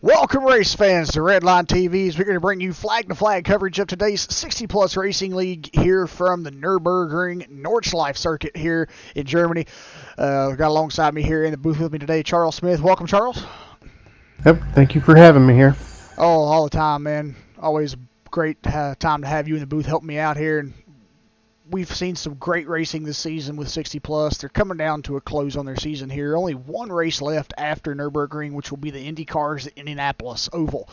Welcome, race fans, to Redline TVs. We're going to bring you flag-to-flag coverage of today's 60-plus racing league here from the Nurburgring Nordschleife circuit here in Germany. We've got alongside me here in the booth with me today, Charles Smith. Welcome, Charles. Yep, thank you for having me here. Oh, all the time, man. Always a great time to have you in the booth helping me out here. And we've seen some great racing this season with 60-plus. They're coming down to a close on their season here. Only one race left after Nurburgring, which will be the Indy Cars at Indianapolis Oval.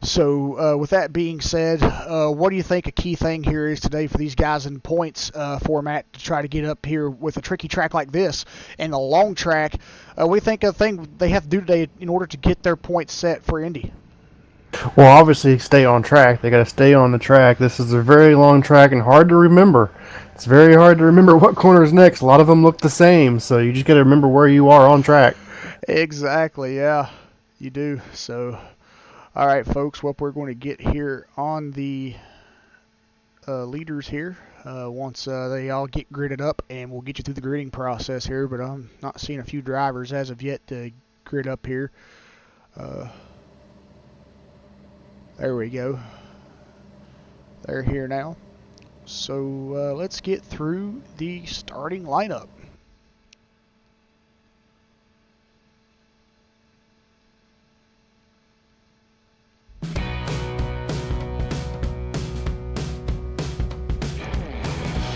So with that being said, what do you think a key thing here is today for these guys in points format to try to get up here with a tricky track like this and a long track? We think a thing they have to do today in order to get their points set for Indy. Well, obviously, stay on track. They got to stay on the track. This is a very long track and hard to remember. It's very hard to remember what corner is next. A lot of them look the same, so you just got to remember where you are on track. Exactly, yeah, you do. So, all right, folks, what we're going to get here on the leaders here once they all get gridded up, and we'll get you through the gridding process here, but I'm not seeing a few drivers as of yet to grid up here. There we go. They're here now. So let's get through the starting lineup.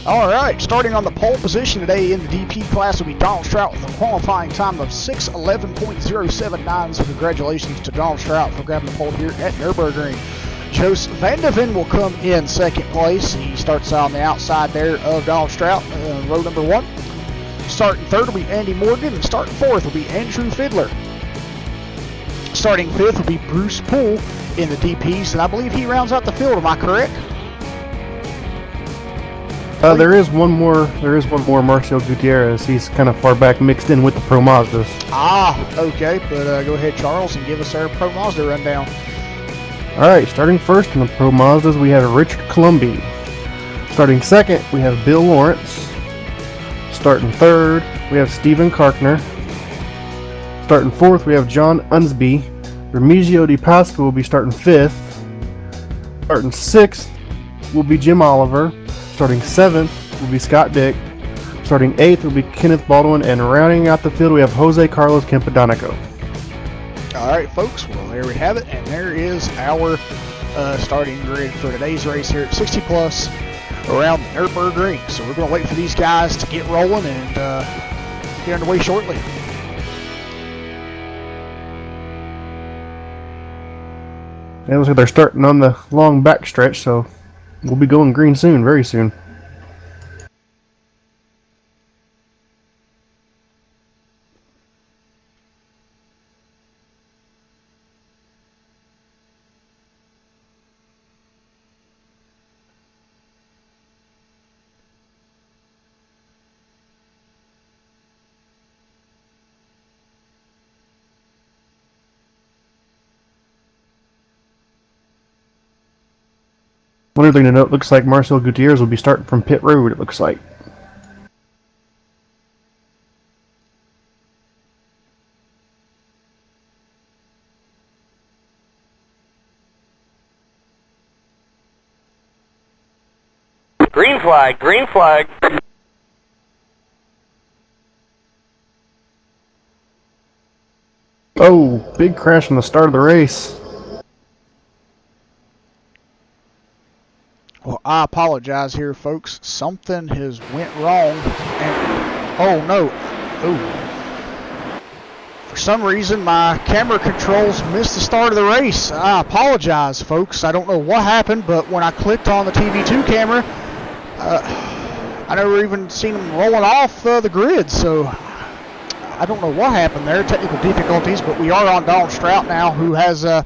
All right, starting on the pole position today in the DP class will be Donald Strout with a qualifying time of 6:11.079. So congratulations to Donald Strout for grabbing the pole here at Nurburgring. Joost van de Ven will come in second place. He starts on the outside there of Donald Strout, row number one. Starting third will be Andy Morgan, and starting fourth will be Andrew Fiedler. Starting fifth will be Bruce Poole in the DPs, and I believe he rounds out the field. Am I correct? There is one more. Marcel Gutierrez. He's kind of far back, mixed in with the Pro Mazdas. Ah, okay. But go ahead, Charles, and give us our Pro Mazda rundown. All right, starting first in the Pro Mazdas, we have Richard Columbi. Starting second, we have Bill Lawrence. Starting third, we have Stephen Karkner. Starting fourth, we have John Unsby. Remigio Di Pasqua will be starting fifth. Starting sixth will be Jim Oliver. Starting seventh will be Scott Dick. Starting eighth will be Kenneth Baldwin. And rounding out the field, we have Jose Carlos Campodonico. All right, folks. Well, there we have it. And there is our starting grid for today's race here at 60-plus around the Nurburgring. So we're going to wait for these guys to get rolling and get underway shortly. It looks like they're starting on the long back stretch, so we'll be going green soon, very soon. One other thing to note, looks like Marcel Gutierrez will be starting from pit road, it looks like. Green flag, green flag. Oh, big crash on the start of the race. Well, I apologize here, folks. Something has went wrong. And, oh, no. Oh. For some reason, my camera controls missed the start of the race. I apologize, folks. I don't know what happened, but when I clicked on the TV2 camera, I never even seen them rolling off the grid, so I don't know what happened there. Technical difficulties, but we are on Donald Strout now, who has a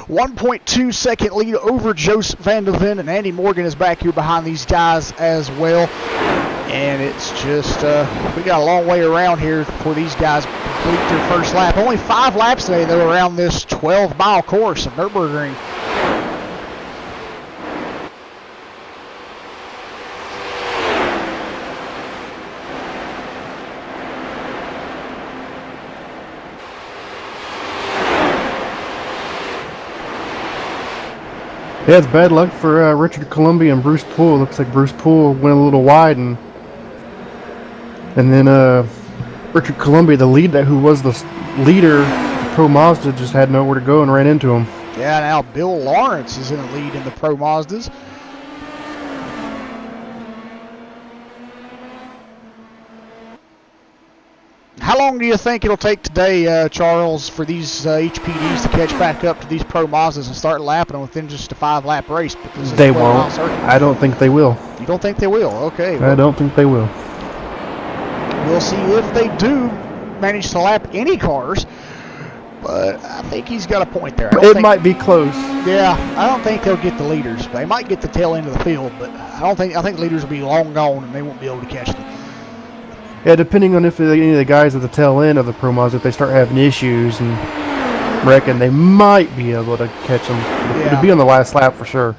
1.2 second lead over Joost van de Ven, and Andy Morgan is back here behind these guys as well. And it's just, we got a long way around here for these guys to complete their first lap. Only 5 laps today, though, around this 12-mile course of Nurburgring. Yeah, it's bad luck for Richard Columbia and Bruce Poole. Looks like Bruce Poole went a little wide, and then Richard Columbia, the lead who was the leader, Pro Mazda, just had nowhere to go and ran into him. Yeah, now Bill Lawrence is in the lead in the Pro Mazdas. How long do you think it'll take today, Charles, for these HPDs to catch back up to these Pro Mazdas and start lapping them within just a 5-lap race? They won't. I don't think they will. You don't think they will? Okay. Well, I don't think they will. We'll see if they do manage to lap any cars. But I think he's got a point there. It might be close. Yeah, I don't think they'll get the leaders. They might get the tail end of the field, but I think the leaders will be long gone and they won't be able to catch them. Yeah, depending on if any of the guys at the tail end of the Pro Mazda, if they start having issues and wrecking, they might be able to catch them. Yeah. It'll be on the last lap for sure.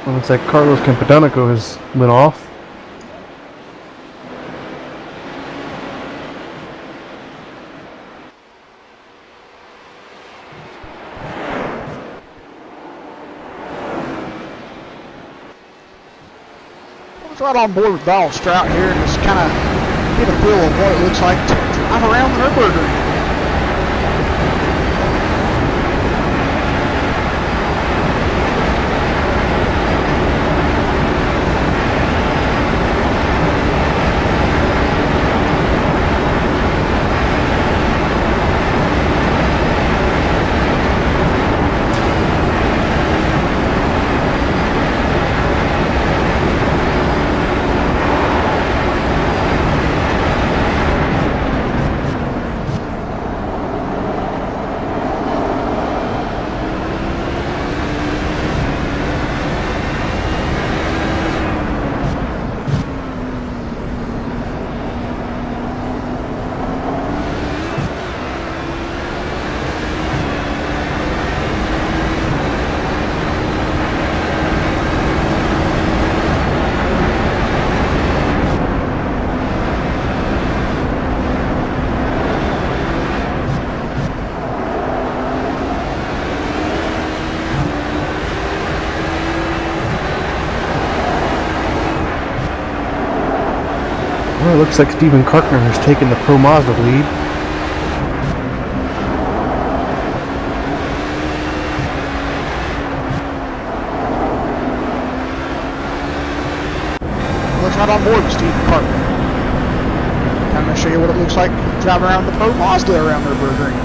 Looks like Carlos Campodonico has went off. I was right on board with Donald Strout here and just kind of get a feel of what it looks like to drive around the Nurburgring. Well, it looks like Steven Kartner has taken the Pro Mazda lead. Looks right on board with Steven Kartner. I'm going to show you what it looks like driving around the Pro Mazda around Nurburgring.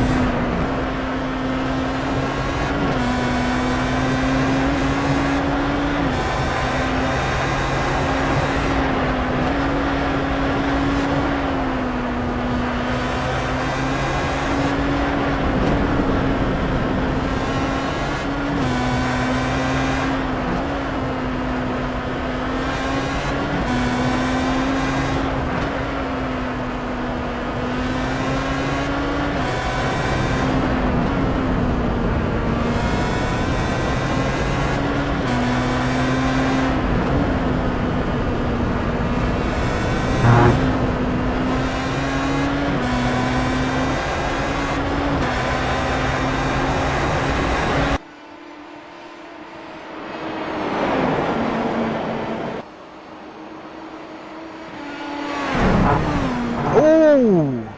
Oh!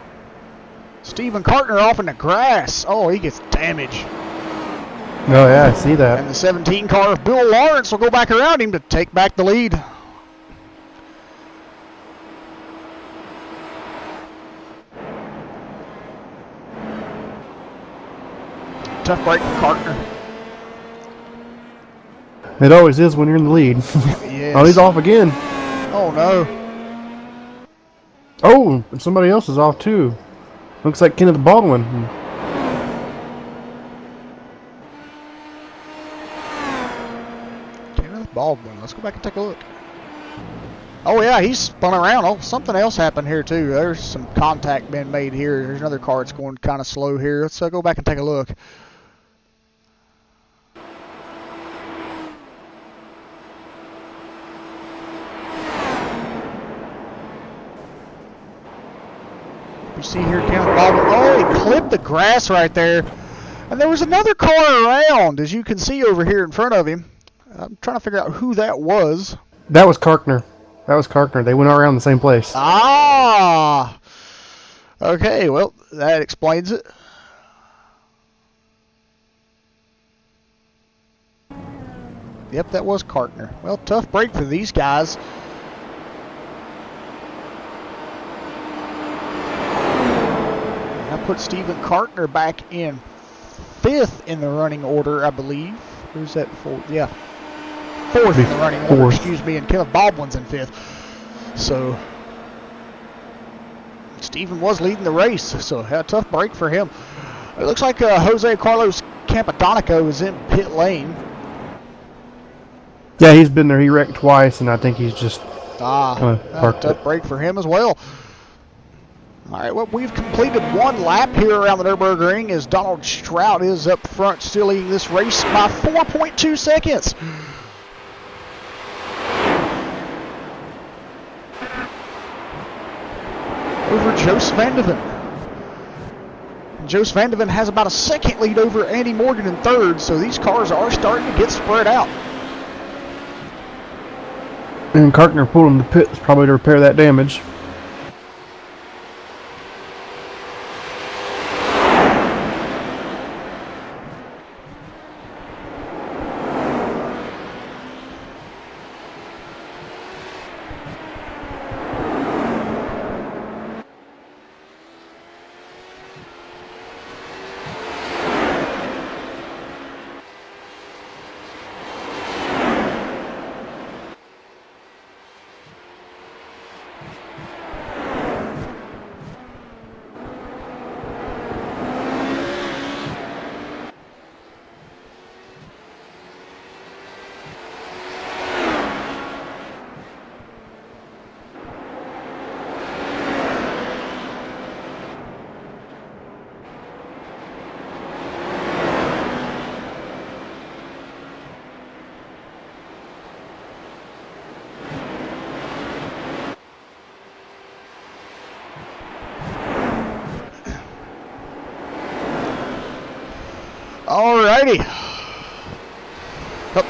Steven Kartner off in the grass. Oh, he gets damage. Oh yeah, I see that. And the 17 car of Bill Lawrence will go back around him to take back the lead. Tough break for Kartner. It always is when you're in the lead. Yes. Oh, he's off again. Oh no. Oh, and somebody else is off too. Looks like Kenneth Baldwin. Kenneth Baldwin. Let's go back and take a look. Oh yeah, he's spun around. Oh, something else happened here too. There's some contact being made here. There's another car that's going kind of slow here. Let's go back and take a look. You see here, oh, he clipped the grass right there. And there was another car around, as you can see over here in front of him. I'm trying to figure out who that was. That was Karkner. They went around the same place. Ah! Okay, well, that explains it. Yep, that was Karkner. Well, tough break for these guys. I put Stephen Karkner back in 5th in the running order, I believe. Who's that for? Yeah. 4th in the running order, excuse me, and Kenneth Baldwin's in 5th. So, Stephen was leading the race, so a tough break for him. It looks like Jose Carlos Campodonico is in pit lane. Yeah, he's been there. He wrecked twice, and I think he's just a tough break for him as well. All right, well, we've completed one lap here around the Nurburgring as Donald Strout is up front, still leading this race by 4.2 seconds. Over Joost Van de Ven. Joost Van de Ven has about a second lead over Andy Morgan in 3rd, so these cars are starting to get spread out. And Karkner pulled him to pits probably to repair that damage. Alrighty.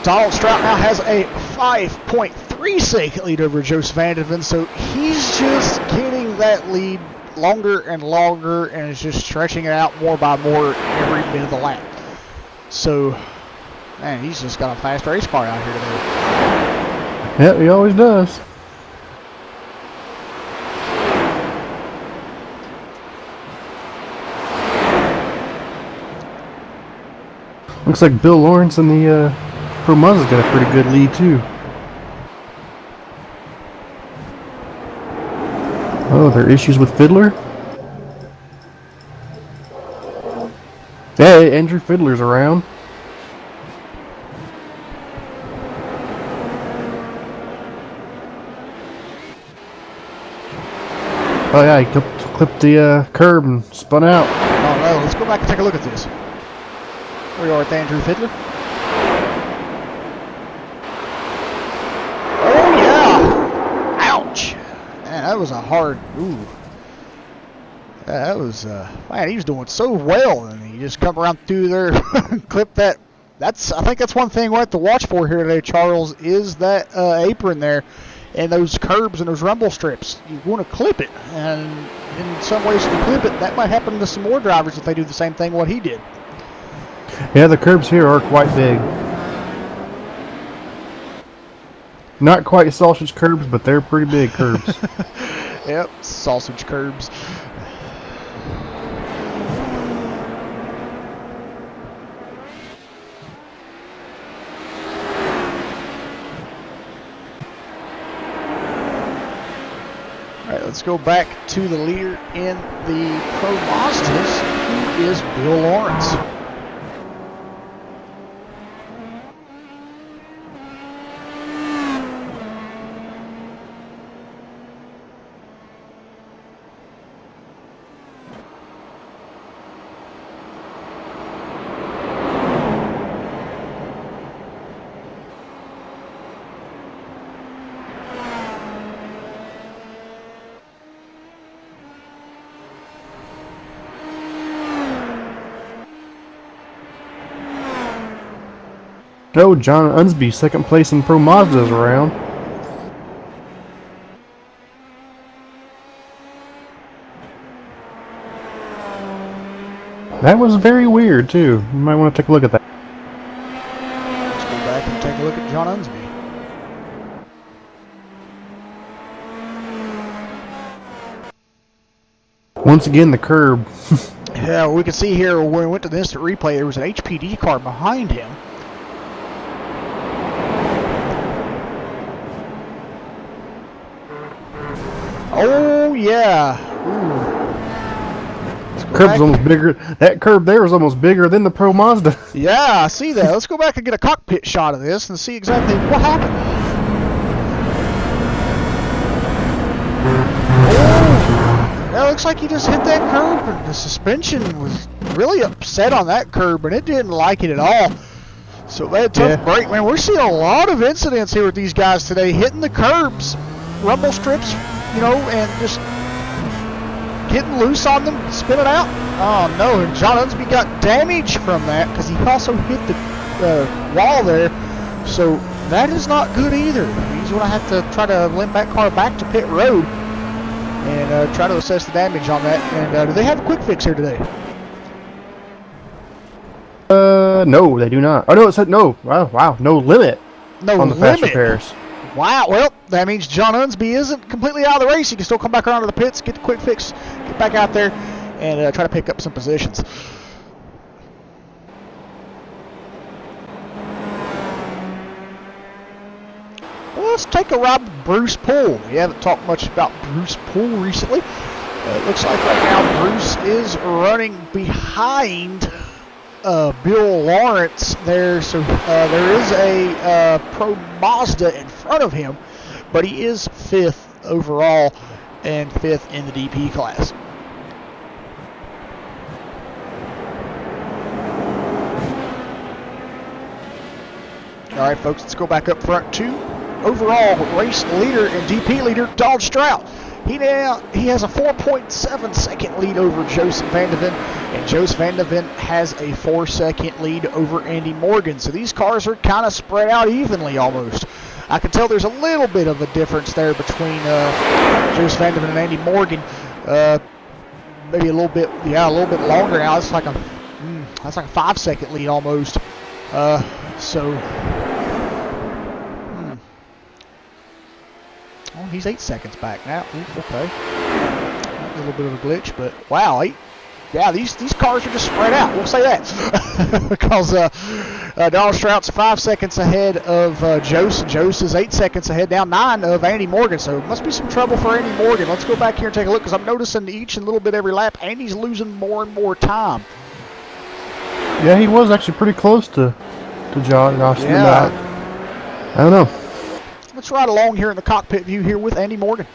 Donald Strout now has a 5.3 second lead over Joost Van de Ven, so he's just getting that lead longer and longer and is just stretching it out more by more every bit of the lap. So, man, he's just got a fast race car out here today. Yep, he always does. Looks like Bill Lawrence and the Pro Mazda's got a pretty good lead too. Oh, there are issues with Fiddler? Hey, Andrew Fiddler's around. Oh yeah, he clipped the curb and spun out. Oh no, let's go back and take a look at this. We are with Andrew Fiddler. Oh yeah! Ouch! Man, that was a hard. Ooh. That was man. He was doing so well, and he just come around through there, and clip that. I think that's one thing we have to watch for here today, Charles, is that apron there, and those curbs and those rumble strips. You want to clip it, and in some ways, if you clip it, that might happen to some more drivers if they do the same thing what he did. Yeah, the curbs here are quite big. Not quite sausage curbs, but they're pretty big curbs. Yep, sausage curbs. Alright, let's go back to the leader in the Pro Mazdas, who is Bill Lawrence. Oh, John Unsby, second place in Pro Mazdas around. That was very weird, too. You might want to take a look at that. Let's go back and take a look at John Unsby. Once again, the curb. Yeah, we can see here when we went to the instant replay, there was an HPD car behind him. Oh, yeah. Curb's almost bigger. That curb there is almost bigger than the Pro Mazda. Yeah, I see that. Let's go back and get a cockpit shot of this and see exactly what happened. Oh, that looks like he just hit that curb, and the suspension was really upset on that curb, and it didn't like it at all. So they had a tough break, man. We're seeing a lot of incidents here with these guys today, hitting the curbs, rumble strips, you know, and just getting loose on them, spinning out. Oh no, and John Unsby got damage from that because he also hit the wall there. So that is not good either. He's going to have to try to limp that car back to pit road and try to assess the damage on that. And do they have a quick fix here today? No, they do not. Oh no, it said no. Wow, no limit. No on the limit. fast repairs. Wow, well, that means John Unsby isn't completely out of the race. He can still come back around to the pits, get the quick fix, get back out there, and try to pick up some positions. Well, let's take a ride with Bruce Poole. We haven't talked much about Bruce Poole recently. It looks like right now Bruce is running behind Bill Lawrence there, so there is a Pro Mazda in front of him, but he is 5th overall and 5th in the DP class. All right, folks, let's go back up front to overall race leader and DP leader Donald Strout. He has a 4.7 second lead over Joseph Van de Ven, and Joseph Van de Ven has a 4-second lead over Andy Morgan. So these cars are kind of spread out evenly almost. I can tell there's a little bit of a difference there between Joseph Van de Ven and Andy Morgan. Maybe a little bit longer now. It's like a 5-second lead almost. Oh, he's 8 seconds back now. Ooh, okay. A little bit of a glitch, but wow, these cars are just spread out. We'll say that. Because Donald Strout's 5 seconds ahead of Jose. Jose is 8 seconds ahead, down 9 of Andy Morgan. So it must be some trouble for Andy Morgan. Let's go back here and take a look, because I'm noticing each and a little bit every lap, Andy's losing more and more time. Yeah, he was actually pretty close to Josh. Yeah. I don't know. Let's ride along here in the cockpit view here with Andy Morgan.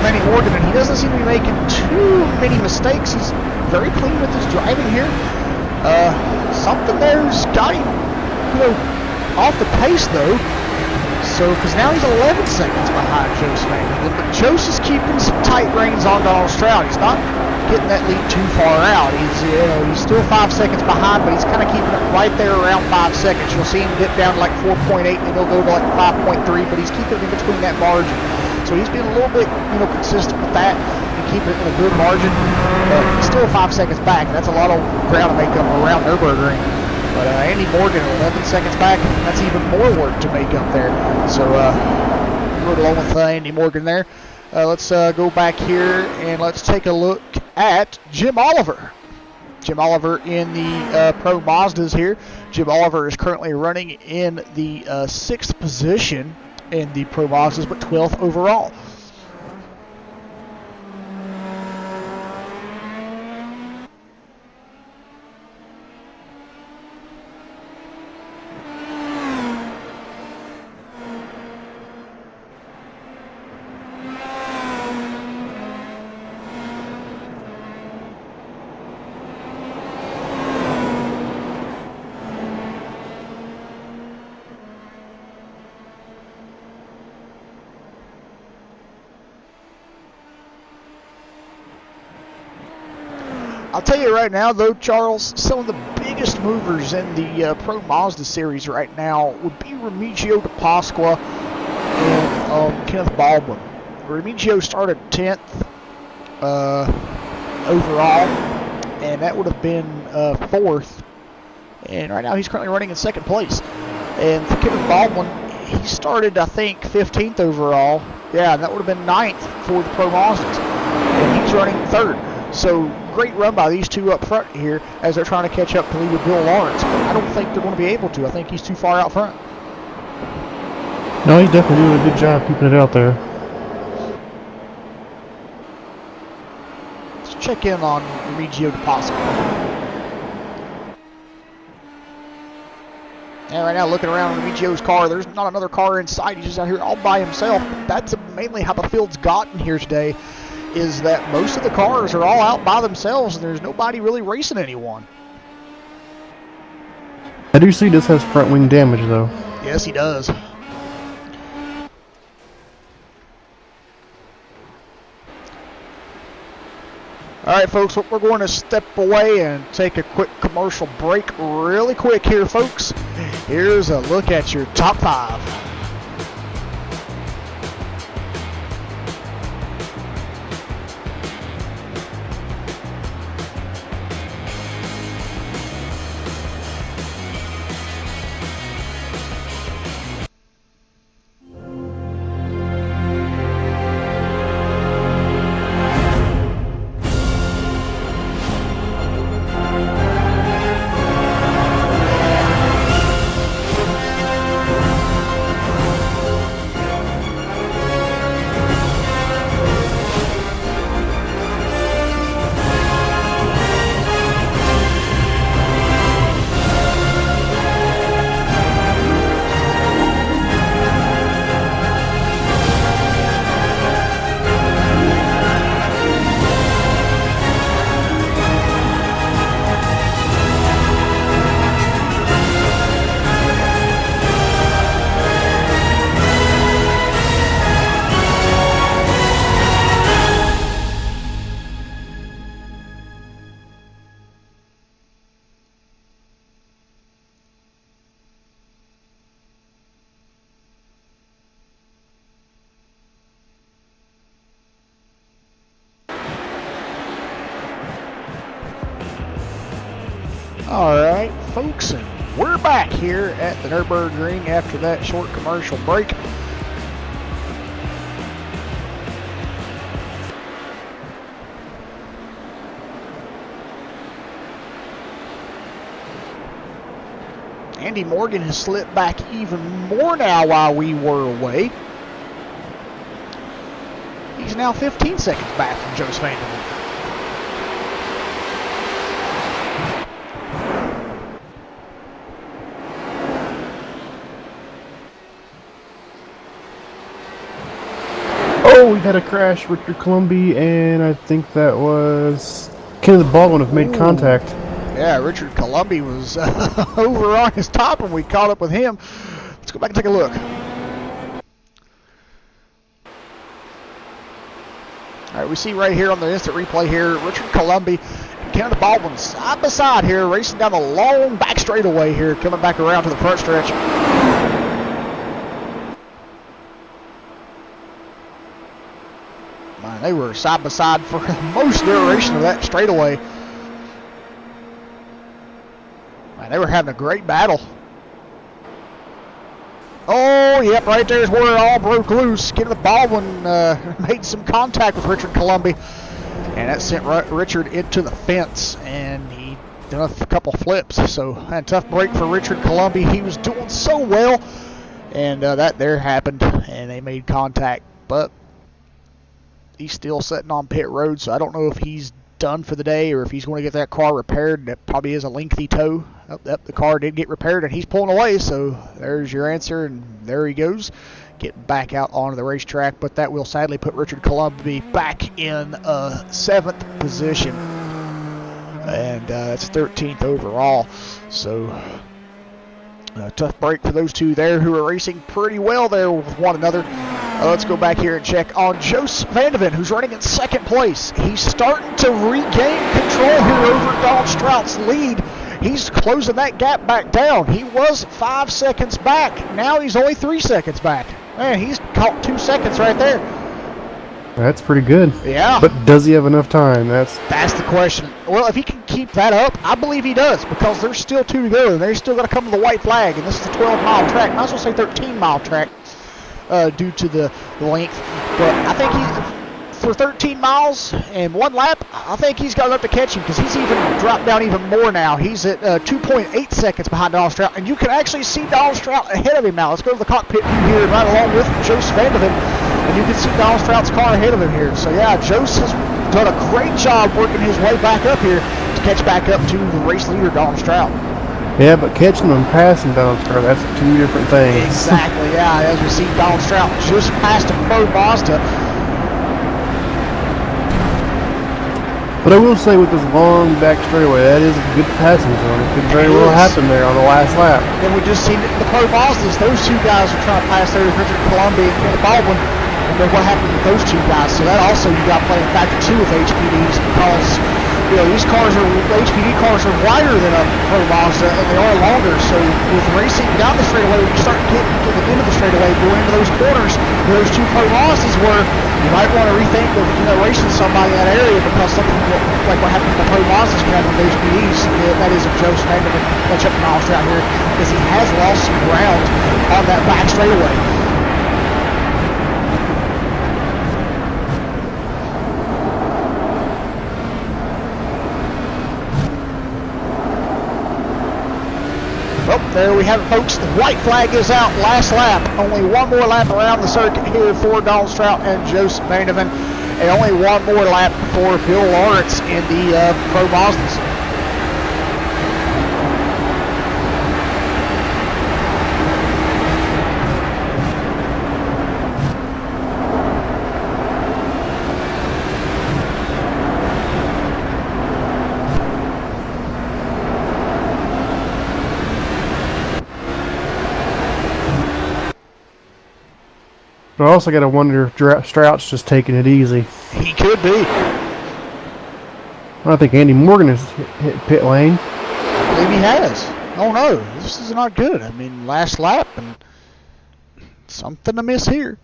Andy Morgan, and he doesn't seem to be making too many mistakes. He's very clean with his driving here. Something there's got him off the pace though. So, because now he's 11 seconds behind Joseph Vanderbilt, but Joseph's keeping some tight reins on Donald Stroud. He's not getting that lead too far out. He's still 5 seconds behind, but he's kind of keeping it right there around 5 seconds. You'll see him dip down to like 4.8, and he'll go to like 5.3, but he's keeping it in between that margin. So he's being a little bit, consistent with that and keeping it in a good margin. He's still 5 seconds back. That's a lot of ground to make up around Nurburgring. But Andy Morgan, 11 seconds back, that's even more work to make up there. So rode along with Andy Morgan there. Let's go back here and let's take a look at Jim Oliver. Jim Oliver in the Pro Mazdas here. Jim Oliver is currently running in the 6th position in the Pro Mazdas, but 12th overall. I'll tell you right now, though, Charles, some of the biggest movers in the Pro Mazda series right now would be Remigio De Pasqua and Kenneth Baldwin. Remigio started 10th overall, and that would have been 4th. And right now he's currently running in 2nd place. And for Kenneth Baldwin, he started, I think, 15th overall. Yeah, and that would have been 9th for the Pro Mazdas. And he's running 3rd. So great run by these two up front here as they're trying to catch up to lead with Bill Lawrence. But I don't think they're going to be able to. I think he's too far out front. No, he's definitely doing a good job keeping it out there. Let's check in on Remigio De Pasqua. And right now, looking around Remigio's car, there's not another car in sight. He's just out here all by himself. But that's mainly how the field's gotten here today, is that most of the cars are all out by themselves and there's nobody really racing anyone. I do see this has front wing damage though. Yes, he does. Alright folks, we're going to step away and take a quick commercial break really quick here, folks. Here's a look at your top 5. Alright, folks, and we're back here at the Nurburgring after that short commercial break. Andy Morgan has slipped back even more now while we were away. He's now 15 seconds back from Joseph Vanderbilt. Oh, we had a crash. Richard Columbi and I think that was Kenneth Baldwin have made contact. Yeah, Richard Columby was over on his top when we caught up with him. Let's go back and take a look. All right, we see right here on the instant replay here, Richard Columby and Kenneth Baldwin side by side here, racing down the long back straightaway here, coming back around to the front stretch. Man, they were side by side for most duration of that straightaway. Man, they were having a great battle. Oh, yep, right there's where it all broke loose. Kenneth Baldwin made some contact with Richard Columby, and that sent Richard into the fence, and he done a couple flips. So, a tough break for Richard Columby. He was doing so well, and that there happened, and they made contact. But he's still sitting on pit road, so I don't know if he's done for the day or if he's going to get that car repaired. That probably is a lengthy tow. The car did get repaired and he's pulling away, so there's your answer, and there he goes, getting back out onto the racetrack. But that will sadly put Richard Columby back in 7th position, and that's 13th overall. So a tough break for those two there, who are racing pretty well there with one another. Let's go back here and check on Joost van de Ven, who's running in 2nd place. He's starting to regain control here over Donald Strout's lead. He's closing that gap back down. He was 5 seconds back. Now he's only 3 seconds back. Man, he's caught 2 seconds right there. That's pretty good. Yeah. But does he have enough time? That's the question. Well, if he can keep that up, I believe he does, because there's still 2 to go, and they're still going to come to the white flag, and this is a 12-mile track. Might as well say 13-mile track due to the length. But I think for 13 miles and 1 lap, I think he's got enough to catch him, because he's even dropped down even more now. He's at 2.8 seconds behind Donald Strout, and you can actually see Donald Strout ahead of him now. Let's go to the cockpit view here, right along with Joost van de Ven, and you can see Donald Strout's car ahead of him here. So yeah, Joost has done a great job working his way back up here to catch back up to the race leader, Donald Strout. Yeah, but catching them and passing Donald Strout, that's 2 different things. Exactly, yeah. As we see Donald Strout just passed a Pro Mazda. But I will say, with this long back straightaway, that is a good passing zone. It could very well happen there on the last lap. And we just seen it in the Pro Mazdas. Those 2 guys are trying to pass there, Richard Columby and Kenneth Baldwin. And then what happened with those 2 guys? So that also you got playing factor too with HPDs, because these HPD cars are wider than a Pro Mazda, and they are longer. So with racing down the straightaway, when you start getting to the end of the straightaway, going into those corners where those 2 Pro Mazdas were, you might want to rethink of racing somebody in that area, because something like what happened with the Pro Mazdas can happen with HPDs. That is if Joost van de Ven catch up to Miles out here, because he has lost some ground on that back straightaway. Well, there we have it, folks. The white flag is out. Last lap. Only 1 more lap around the circuit here for Donald Strout and Joost van de Ven, and only 1 more lap for Bill Lawrence in the Pro Mazdas. But I also got to wonder if Strout's just taking it easy. He could be. I don't think Andy Morgan has hit pit lane. I believe he has. Oh no, this is not good. I mean, last lap, and something amiss here.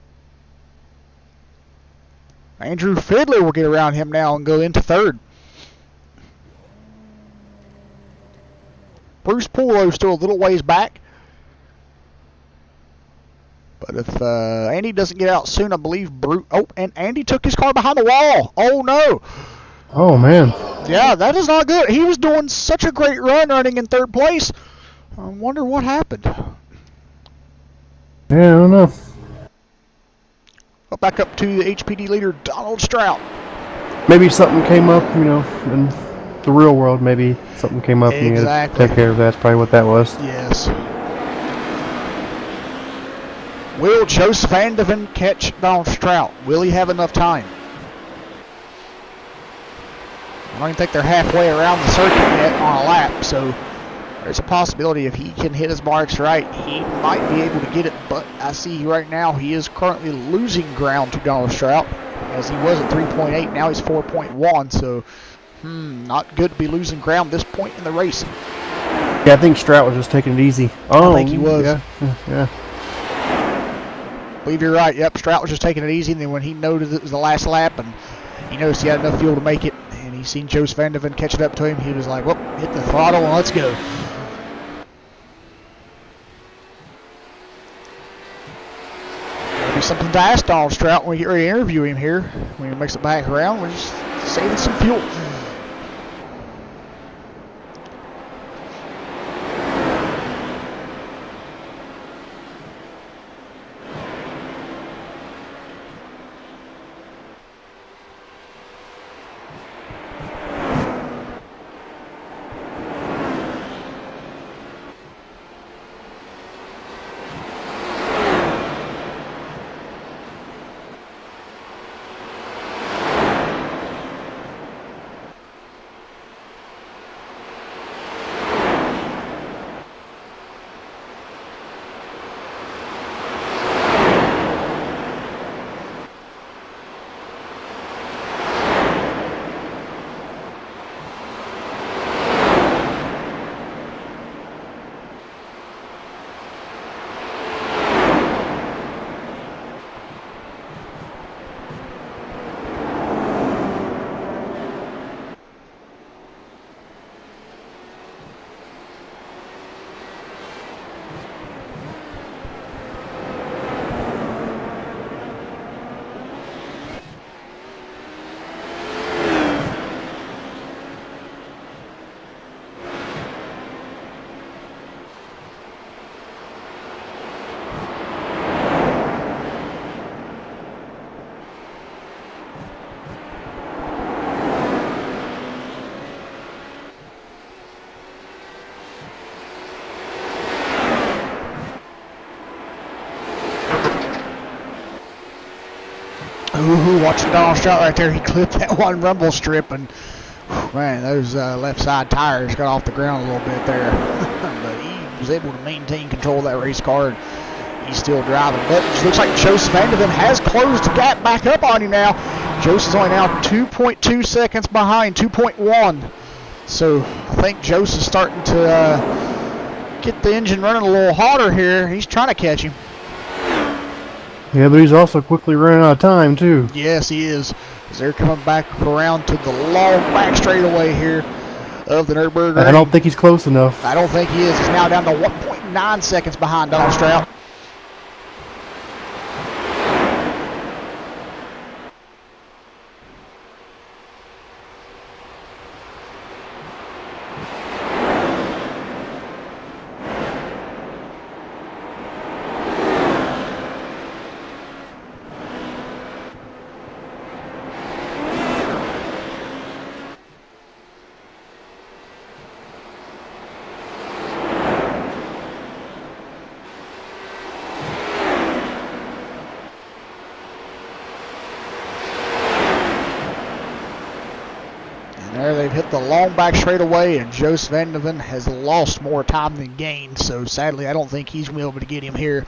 Andrew Fiedler will get around him now and go into 3rd. Bruce Pullo still a little ways back. But if Andy doesn't get out soon, I believe Bruce... Oh, and Andy took his car behind the wall. Oh, no. Oh, man. Yeah, that is not good. He was doing such a great run running in 3rd place. I wonder what happened. Yeah, I don't know. Go back up to the HPD leader, Donald Strout. Maybe something came up, in the real world. Maybe something came up and you had to take care of that. That's probably what that was. Yes. Will Joost van de Ven catch Donald Strout? Will he have enough time? I don't even think they're halfway around the circuit yet on a lap. so there's a possibility if he can hit his marks right, he might be able to get it. But I see right now he is currently losing ground to Donald Strout, as he was at 3.8. Now he's 4.1. So, not good to be losing ground this point in the race. Yeah, I think Strout was just taking it easy. Oh, I think he was. Yeah. I believe you're right. Yep, Strout was just taking it easy, and then when he noticed it was the last lap, and he noticed he had enough fuel to make it, and he seen Joost van der Ven catch it up to him, he was like, well, hit the throttle and let's go. That'll be something to ask Donald Strout when we get ready to interview him here. When he makes it back around, we're just saving some fuel. Ooh, watching Donald Strout right there. He clipped that one rumble strip, and man, those left side tires got off the ground a little bit there. But he was able to maintain control of that race car, and he's still driving. But it looks like Joost van der Ven has closed the gap back up on him now. Joost is only now 2.2 seconds behind, 2.1. So I think Joost is starting to get the engine running a little harder here. He's trying to catch him. Yeah, but he's also quickly running out of time, too. Yes, he is. As they're coming back around to the long back straightaway here of the Nurburgring. I don't think he's close enough. I don't think he is. He's now down to 1.9 seconds behind Donald Strout. There they've hit the long back straightaway, and Joost van der Ven has lost more time than gained, so sadly I don't think he's going to be able to get him here.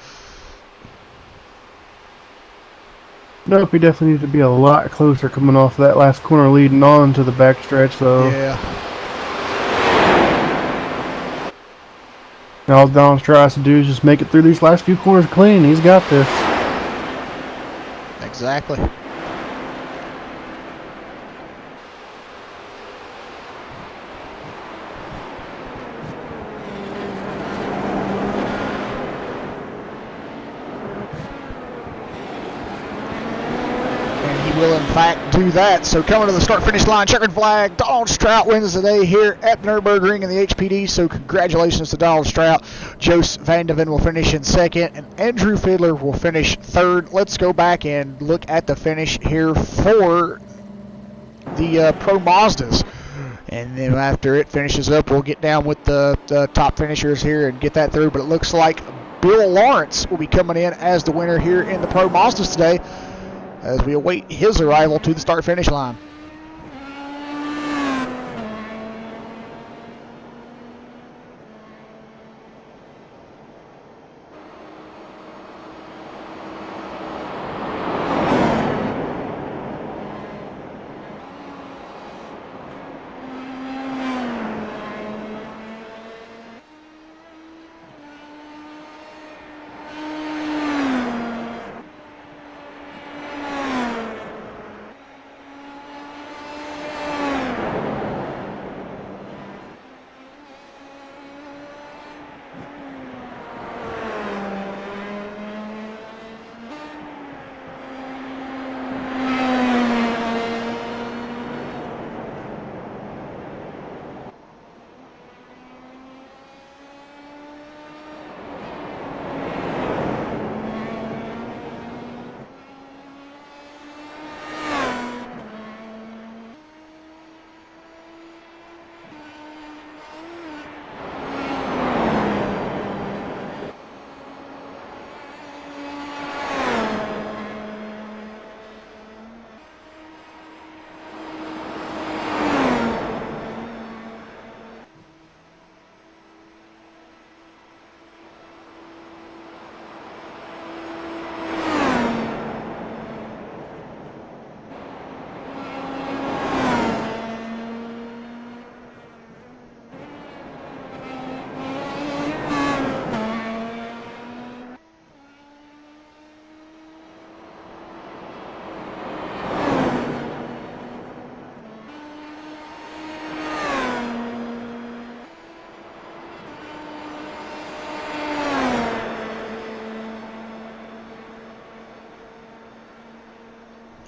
Nope, he definitely needs to be a lot closer coming off that last corner leading on to the backstretch, so. Yeah. All Donald Strout has to do is just make it through these last few corners clean. He's got this. Exactly. Will in fact do that. So coming to the start finish line, checkered flag, Donald Strout wins the day here at Nurburgring in the HPD. So congratulations to Donald Strout. Joost van der Ven will finish in second, and Andrew Fiedler will finish third. Let's go back and look at the finish here for the Pro Mazdas. And then after it finishes up, we'll get down with the top finishers here and get that through. But it looks like Bill Lawrence will be coming in as the winner here in the Pro Mazdas today, as we await his arrival to the start-finish line.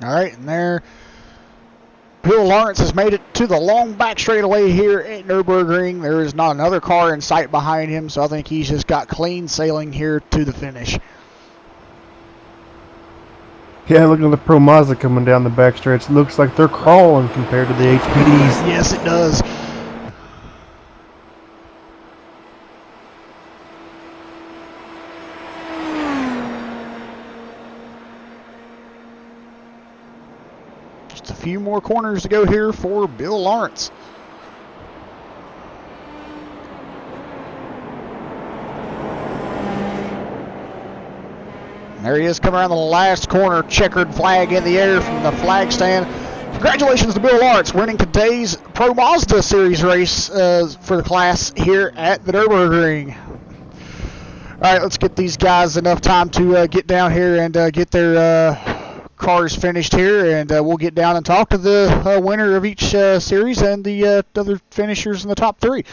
All right, and there, Bill Lawrence has made it to the long back straightaway here at Nurburgring. There is not another car in sight behind him, so I think he's just got clean sailing here to the finish. Yeah, looking at the Pro Mazda coming down the backstretch, looks like they're crawling compared to the HPDs. Yes, it does. Just a few more corners to go here for Bill Lawrence. There he is coming around the last corner, checkered flag in the air from the flag stand. Congratulations to Bill Lawrence winning today's Pro Mazda Series race for the class here at the Nurburgring. All right, let's get these guys enough time to get down here and get their cars finished here, and we'll get down and talk to the winner of each series and the other finishers in the top three.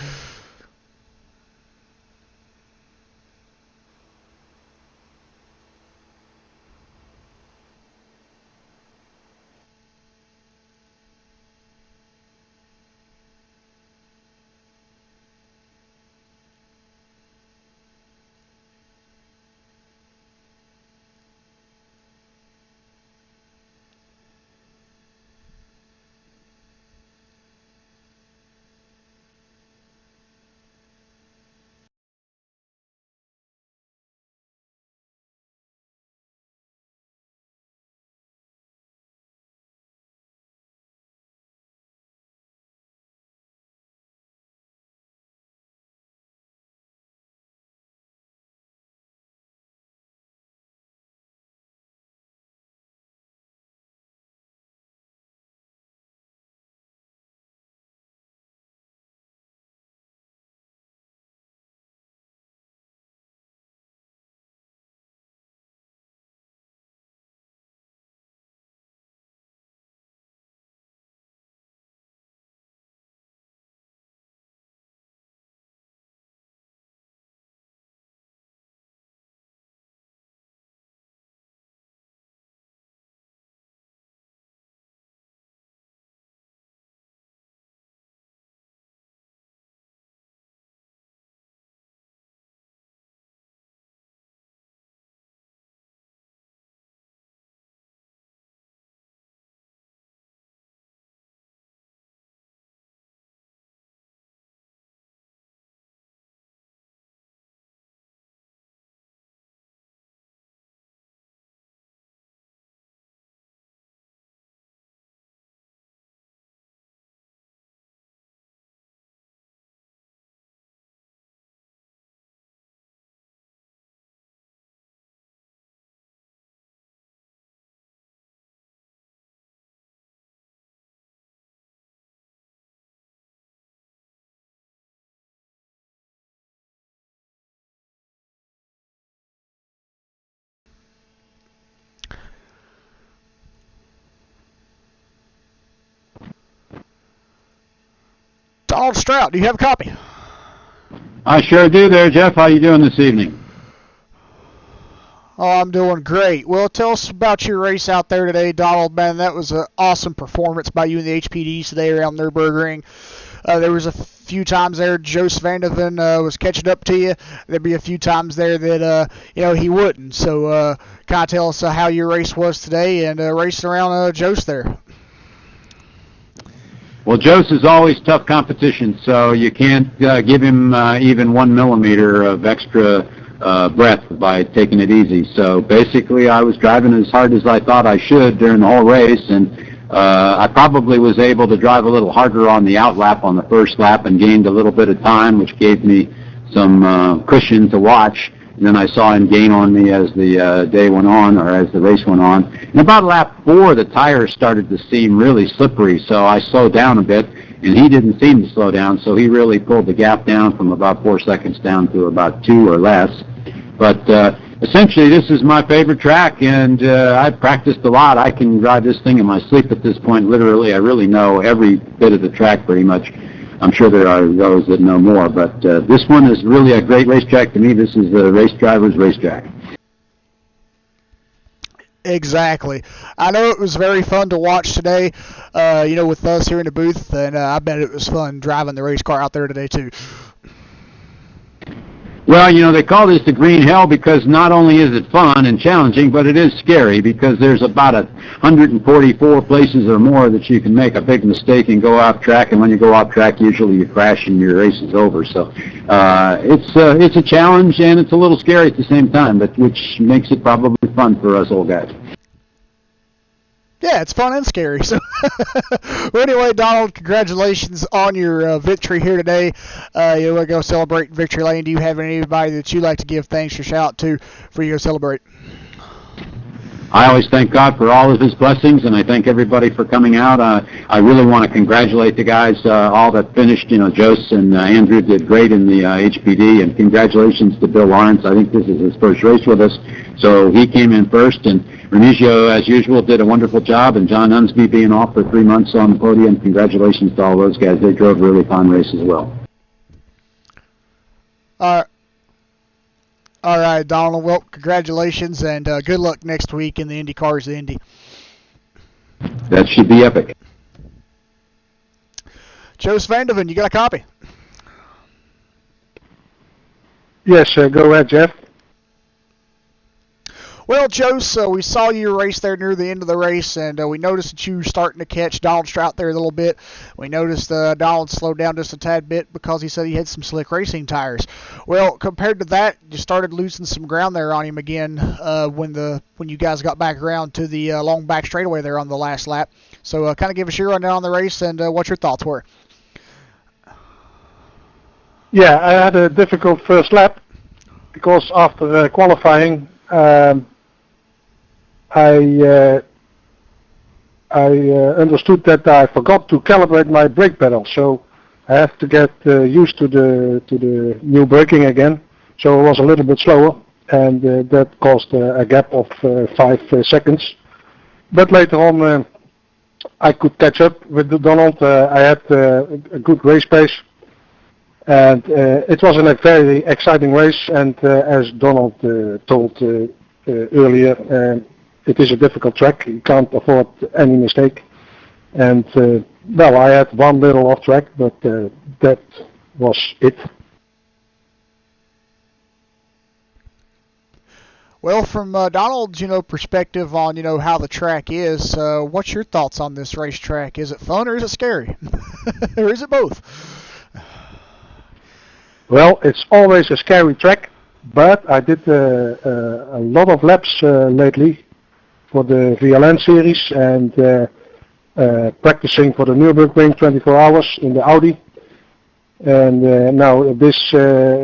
Donald Strout, do you have a copy? I sure do there, Jeff. How you doing this evening? Oh, I'm doing great. Well, tell us about your race out there today, Donald. Man, that was an awesome performance by you and the HPDs today around Nurburgring. There was a few times there Joseph Vandeven was catching up to you. There'd be a few times there that he wouldn't. So kind of tell us how your race was today and racing around Joseph there. Well, Joe's is always tough competition, so you can't give him even 1 millimeter of extra breath by taking it easy. So basically, I was driving as hard as I thought I should during the whole race, and I probably was able to drive a little harder on the outlap on the first lap and gained a little bit of time, which gave me some cushion to watch. And then I saw him gain on me as the day went on, or as the race went on. And about lap 4, the tires started to seem really slippery, so I slowed down a bit, and he didn't seem to slow down, so he really pulled the gap down from about 4 seconds down to about 2 or less. But essentially, this is my favorite track, and I've practiced a lot. I can drive this thing in my sleep at this point, literally. I really know every bit of the track pretty much. I'm sure there are those that know more, but this one is really a great racetrack to me. This is the race driver's racetrack. Exactly. I know it was very fun to watch today, with us here in the booth, and I bet it was fun driving the race car out there today, too. Well, they call this the green hell because not only is it fun and challenging, but it is scary because there's about 144 places or more that you can make a big mistake and go off track, and when you go off track, usually you crash and your race is over. So it's a challenge and it's a little scary at the same time, but which makes it probably fun for us old guys. Yeah, it's fun and scary. So, well, anyway, Donald, congratulations on your victory here today. You want to go celebrate in Victory Lane. Do you have anybody that you like to give thanks or shout out to for you to celebrate? I always thank God for all of his blessings, and I thank everybody for coming out. I really want to congratulate the guys, all that finished. Jose and Andrew did great in the HPD, and congratulations to Bill Lawrence. I think this is his first race with us, so he came in first, and Remigio, as usual, did a wonderful job, and John Unsby being off for 3 months on the podium. Congratulations to all those guys. They drove a really fun race as well. All right, Donald. Well, congratulations, and good luck next week in the Indy Cars of Indy. That should be epic. Jose Vandeven, you got a copy? Yes, go ahead, Jeff. Well, Jose, we saw you race there near the end of the race, and we noticed that you were starting to catch Donald Strout there a little bit. We noticed Donald slowed down just a tad bit because he said he had some slick racing tires. Well, compared to that, you started losing some ground there on him again when you guys got back around to the long back straightaway there on the last lap. So kind of give us your rundown on the race and what your thoughts were. Yeah, I had a difficult first lap because after qualifying, I understood that I forgot to calibrate my brake pedal, so I have to get used to the new braking again. So it was a little bit slower, and that caused a gap of 5 seconds. But later on, I could catch up with Donald. I had a good race pace, and it was a very exciting race. And as Donald told earlier, it is a difficult track. You can't afford any mistake. And, I had one little off track, but that was it. Well, from Donald's, perspective on, how the track is, what's your thoughts on this racetrack? Is it fun or is it scary? Or is it both? Well, it's always a scary track, but I did a lot of laps lately for the VLN series and practicing for the Nurburgring 24 hours in the Audi. And now this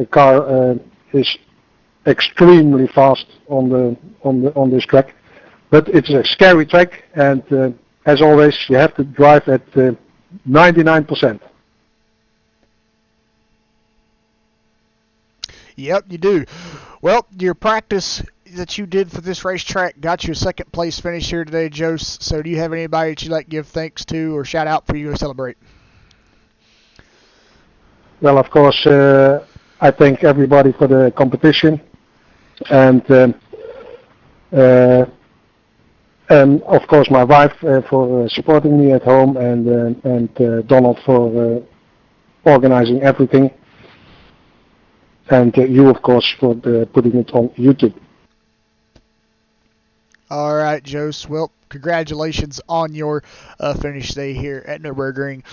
car is extremely fast on this track, but it's a scary track, and as always, you have to drive at 99%. Yep, you do. Well, your practice that you did for this racetrack got you a second place finish here today, Jose. So do you have anybody that you'd like to give thanks to or shout out for you to celebrate? Well, of course, I thank everybody for the competition, and of course my wife for supporting me at home, and Donald for organizing everything, and you, of course, for putting it on YouTube. All right, Jose. Well, congratulations on your finish day here at Nurburgring.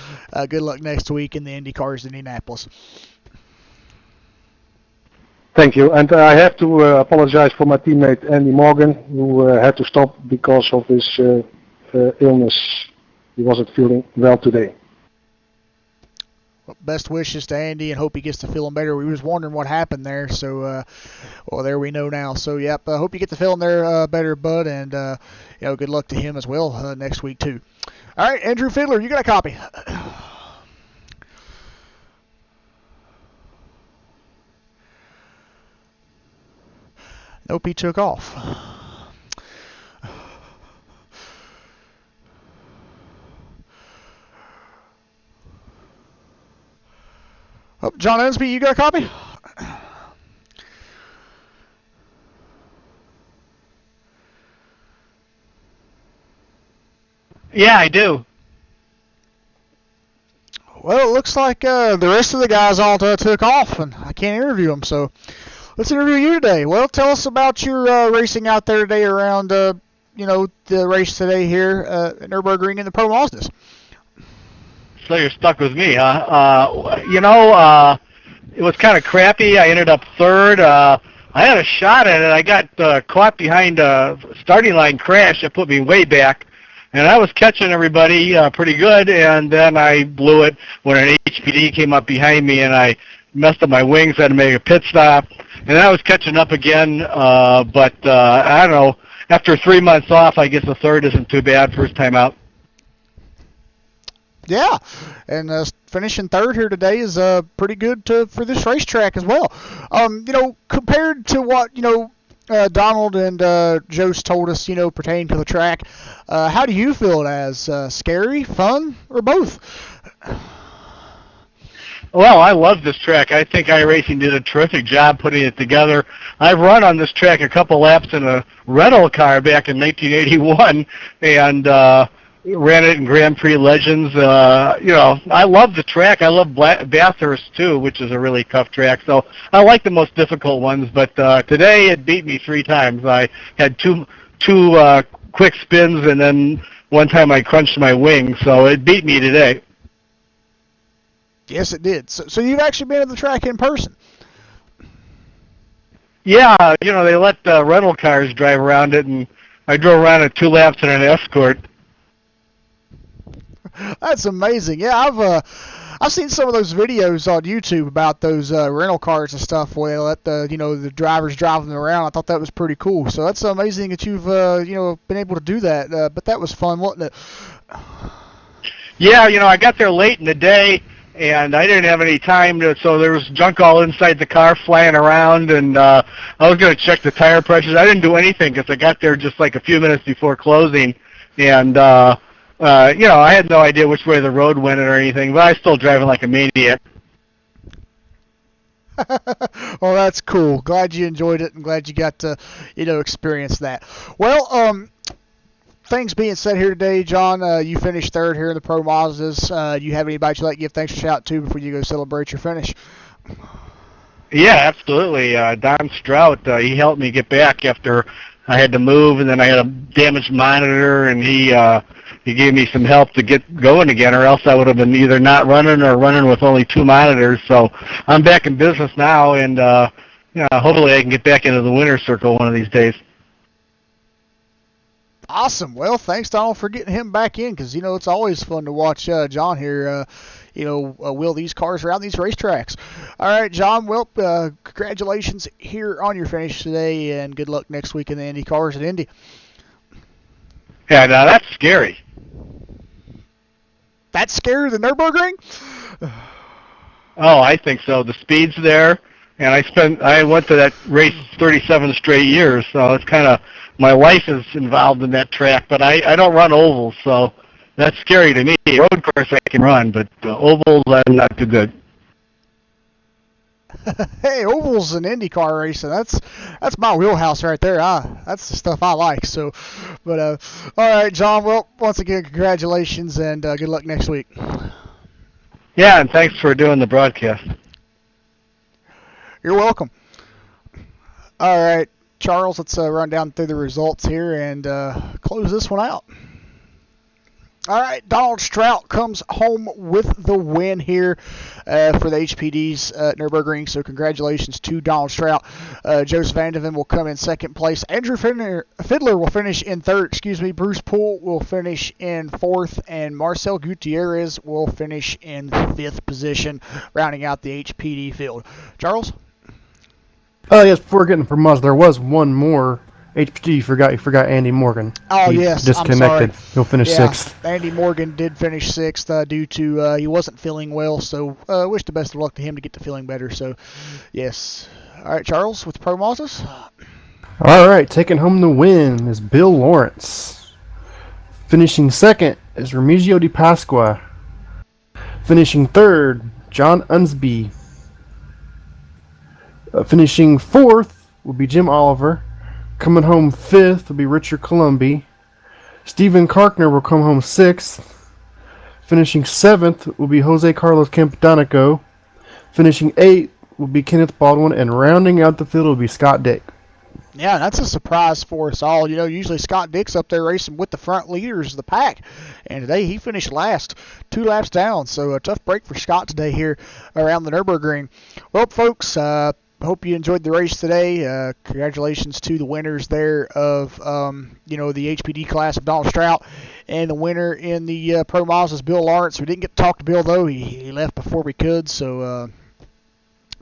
Good luck next week in the Indy Cars in Indianapolis. Thank you, and I have to apologize for my teammate Andy Morgan, who had to stop because of his illness. He wasn't feeling well today. Well, best wishes to Andy, and hope he gets to feeling better. We was wondering what happened there, so well, there we know now. So, yep, hope you get to feeling there better, bud, and good luck to him as well next week too. All right, Andrew Fiedler, you got a copy. Nope, he took off. Oh, John Unsby, you got a copy? Yeah, I do. Well, it looks like the rest of the guys all took off, and I can't interview them. So let's interview you today. Well, tell us about your racing out there today around, the race today here at Nurburgring in the Pro Mazdas. So you're stuck with me, huh? It was kind of crappy. I ended up third. I had a shot at it. I got caught behind a starting line crash that put me way back. And I was catching everybody pretty good, and then I blew it when an HPD came up behind me, and I messed up my wings, had to make a pit stop. And then I was catching up again, but I don't know. After 3 months off, I guess the third isn't too bad first time out. Yeah, and finishing third here today is pretty good for this racetrack as well. Compared to what Donald and Jost told us, pertaining to the track, how do you feel it as? Scary, fun, or both? Well, I love this track. I think iRacing did a terrific job putting it together. I've run on this track a couple laps in a rental car back in 1981, and ran it in Grand Prix Legends. I love the track. I love Bathurst too, which is a really tough track. So I like the most difficult ones. But today it beat me 3 times. I had two quick spins, and then one time I crunched my wing. So it beat me today. Yes, it did. So you've actually been at the track in person? Yeah, they let rental cars drive around it, and I drove around it 2 laps in an Escort. That's amazing. Yeah, I've seen some of those videos on YouTube about those rental cars and stuff where they let the drivers drive them around. I thought that was pretty cool. So that's amazing that you've been able to do that. But that was fun, wasn't it? Yeah, I got there late in the day, and I didn't have any time so there was junk all inside the car flying around, and I was going to check the tire pressures. I didn't do anything because I got there just like a few minutes before closing, and I had no idea which way the road went or anything, but I was still driving like a maniac. Well, that's cool. Glad you enjoyed it, and glad you got to, experience that. Well, things being said here today, John, you finished third here in the Pro Mazdas. Do you have anybody you'd like to give thanks a shout to before you go celebrate your finish? Yeah, absolutely. Don Strout, he helped me get back after I had to move, and then I had a damaged monitor, and he gave me some help to get going again, or else I would have been either not running or running with only 2 monitors. So I'm back in business now, and hopefully I can get back into the winner's circle one of these days. Awesome. Well, thanks, Donald, for getting him back in, because, it's always fun to watch John here, wheel these cars around these racetracks. All right, John, well, congratulations here on your finish today, and good luck next week in the Indy cars at Indy. Yeah, now that's scary. That's scarier than Nurburgring? Oh, I think so. The speed's there, and I went to that race 37 straight years, so it's kind of, my life is involved in that track, but I don't run ovals, so that's scary to me. Road course I can run, but ovals I'm not too good. Hey, ovals and IndyCar racing, that's my wheelhouse right there. That's the stuff I like. So, but all right, John. Well, once again, congratulations and good luck next week. Yeah, and thanks for doing the broadcast. You're welcome. All right, Charles, let's run down through the results here and close this one out. All right, Donald Strout comes home with the win here for the HPDs at Nurburgring, so congratulations to Donald Strout. Joseph Vandeven will come in second place. Andrew Fiddler will finish in third. Bruce Poole will finish in fourth, and Marcel Gutierrez will finish in fifth position, rounding out the HPD field. Charles? Yes, before getting for Mazda, there was one more HPD. You forgot Andy Morgan. Oh, he yes, disconnected. I'm sorry. He'll finish sixth. Andy Morgan did finish sixth due to he wasn't feeling well, so wish the best of luck to him to get to feeling better. So, yes. All right, Charles, with the Pro Mazdas. All right, taking home the win is Bill Lawrence. Finishing second is Remigio Di Pasqua. Finishing third, John Unsby. Finishing fourth will be Jim Oliver. Coming home fifth will be Richard Columbi. Steven Karkner will come home 6th. Finishing 7th will be Jose Carlos Campodonico. Finishing 8th will be Kenneth Baldwin, and rounding out the field will be Scott Dick. Yeah, that's a surprise for us all. You know, usually Scott Dick's up there racing with the front leaders of the pack, and today he finished last, 2 laps down. So a tough break for Scott today here around the Nurburgring. Well, folks, hope you enjoyed the race today. Congratulations to the winners there of, the HPD class of Donald Strout, and the winner in the Pro Mazdas, Bill Lawrence. We didn't get to talk to Bill, though. He left before we could. So,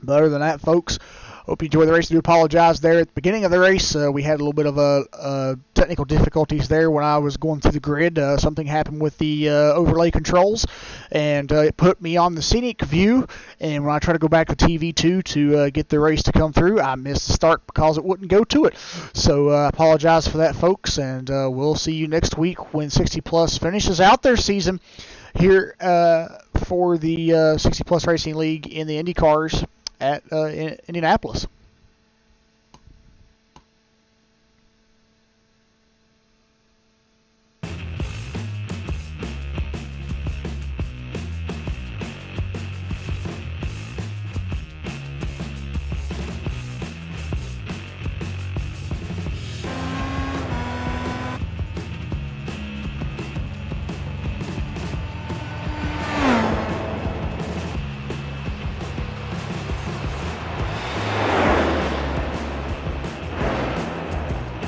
but other than that, folks, hope you enjoyed the race. I do apologize there at the beginning of the race. We had a little bit of technical difficulties there when I was going through the grid. Something happened with the overlay controls, and it put me on the scenic view. And when I tried to go back to TV2 to get the race to come through, I missed the start because it wouldn't go to it. So I apologize for that, folks, and we'll see you next week when 60 Plus finishes out their season here for the 60 Plus Racing League in the Indy cars at Indianapolis.